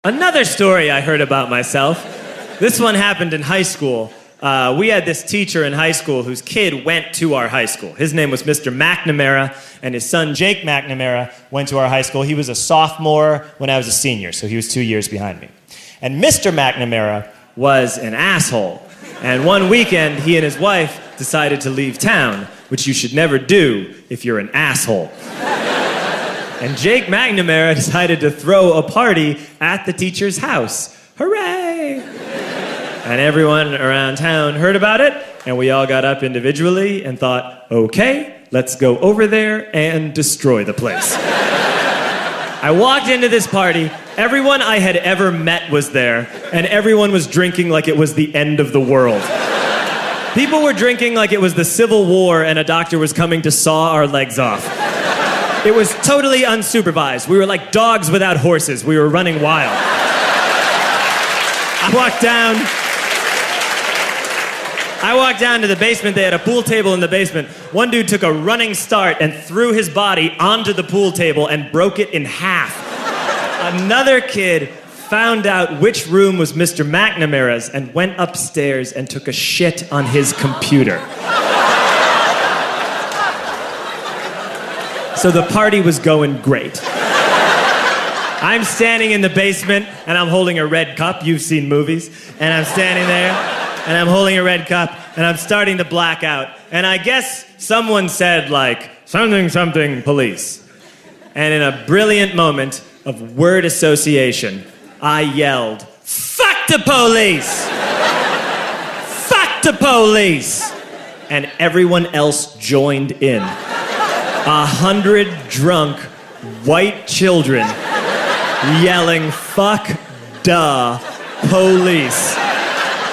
Another story I heard about myself. This one happened in high school. We had this teacher in high school whose kid went to our high school. His name was Mr. McNamara, and his son Jake McNamara went to our high school. He was a sophomore when I was a senior, so he was 2 years behind me. And Mr. McNamara was an asshole. And one weekend, he and his wife decided to leave town, which you should never do if you're an asshole. And Jake McNamara decided to throw a party at the teacher's house. Hooray! And everyone around town heard about it, and we all got up individually and thought, okay, let's go over there and destroy the place. I walked into this party, everyone I had ever met was there, and everyone was drinking like it was the end of the world. People were drinking like it was the Civil War and a doctor was coming to saw our legs off. It was totally unsupervised. We were like dogs without horses. We were running wild. I walked down to the basement. They had a pool table in the basement. One dude took a running start and threw his body onto the pool table and broke it in half. Another kid found out which room was Mr. McNamara's and went upstairs and took a shit on his computer. So the party was going great. I'm standing in the basement and I'm holding a red cup. You've seen movies. And I'm standing there and I'm holding a red cup and I'm starting to black out. And I guess someone said like, something, something, police. And in a brilliant moment of word association, I yelled, fuck the police! Fuck the police! And everyone else joined in. 100 drunk white children yelling, fuck the police.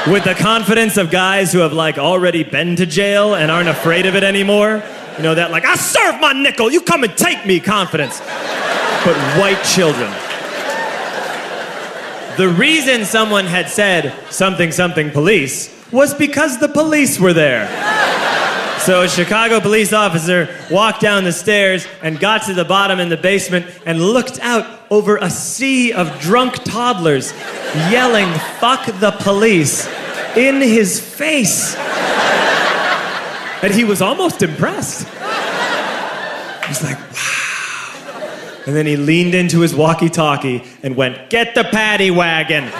With the confidence of guys who have like already been to jail and aren't afraid of it anymore. You know, that like, I serve my nickel, you come and take me confidence. But white children. The reason someone had said something, something police was because the police were there. So a Chicago police officer walked down the stairs and got to the bottom in the basement and looked out over a sea of drunk toddlers yelling, fuck the police, in his face. And he was almost impressed. He was like, wow. And then he leaned into his walkie-talkie and went, get the paddy wagon.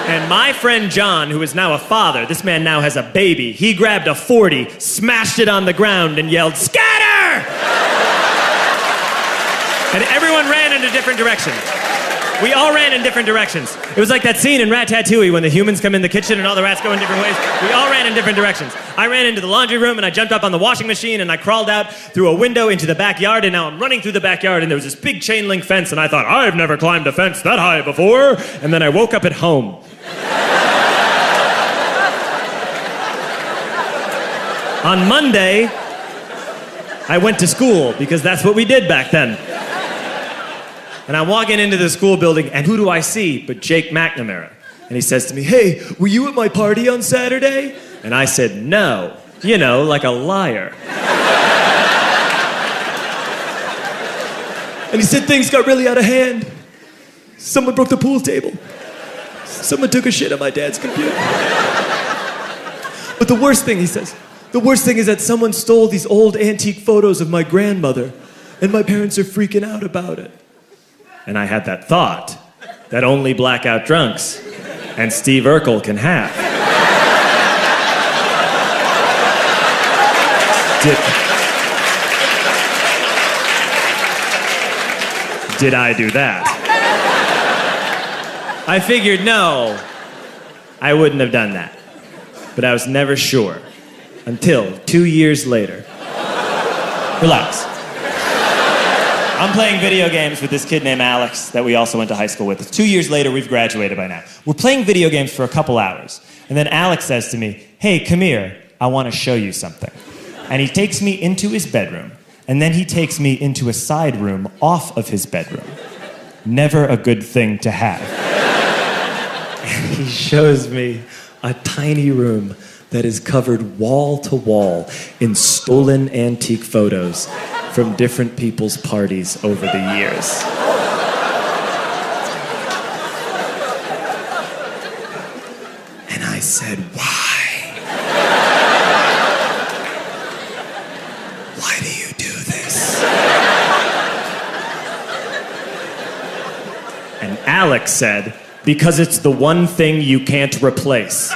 And my friend John, who is now a father, this man now has a baby, he grabbed a 40, smashed it on the ground, and yelled, scatter! And everyone ran in a different direction. We all ran in different directions. It was like that scene in Ratatouille when the humans come in the kitchen and all the rats go in different ways. We all ran in different directions. I ran into the laundry room and I jumped up on the washing machine and I crawled out through a window into the backyard, and now I'm running through the backyard and there was this big chain link fence and I thought, I've never climbed a fence that high before. And then I woke up at home. On Monday, I went to school because that's what we did back then. And I'm walking into the school building, and who do I see but Jake McNamara? And he says to me, hey, were you at my party on Saturday? And I said, no. You know, like a liar. And he said, things got really out of hand. Someone broke the pool table. Someone took a shit on my dad's computer. But the worst thing, he says, the worst thing is that someone stole these old antique photos of my grandmother, and my parents are freaking out about it. And I had that thought that only blackout drunks and Steve Urkel can have. Did I do that? I figured, no, I wouldn't have done that. But I was never sure until 2 years later. Relax. I'm playing video games with this kid named Alex that we also went to high school with. 2 years later, we've graduated by now. We're playing video games for a couple hours. And then Alex says to me, hey, come here, I want to show you something. And he takes me into his bedroom, and then he takes me into a side room off of his bedroom. Never a good thing to have. And he shows me a tiny room that is covered wall to wall in stolen antique photos from different people's parties over the years. said, "Why? Why do you do this?" And Alex said, "Because it's the one thing you can't replace."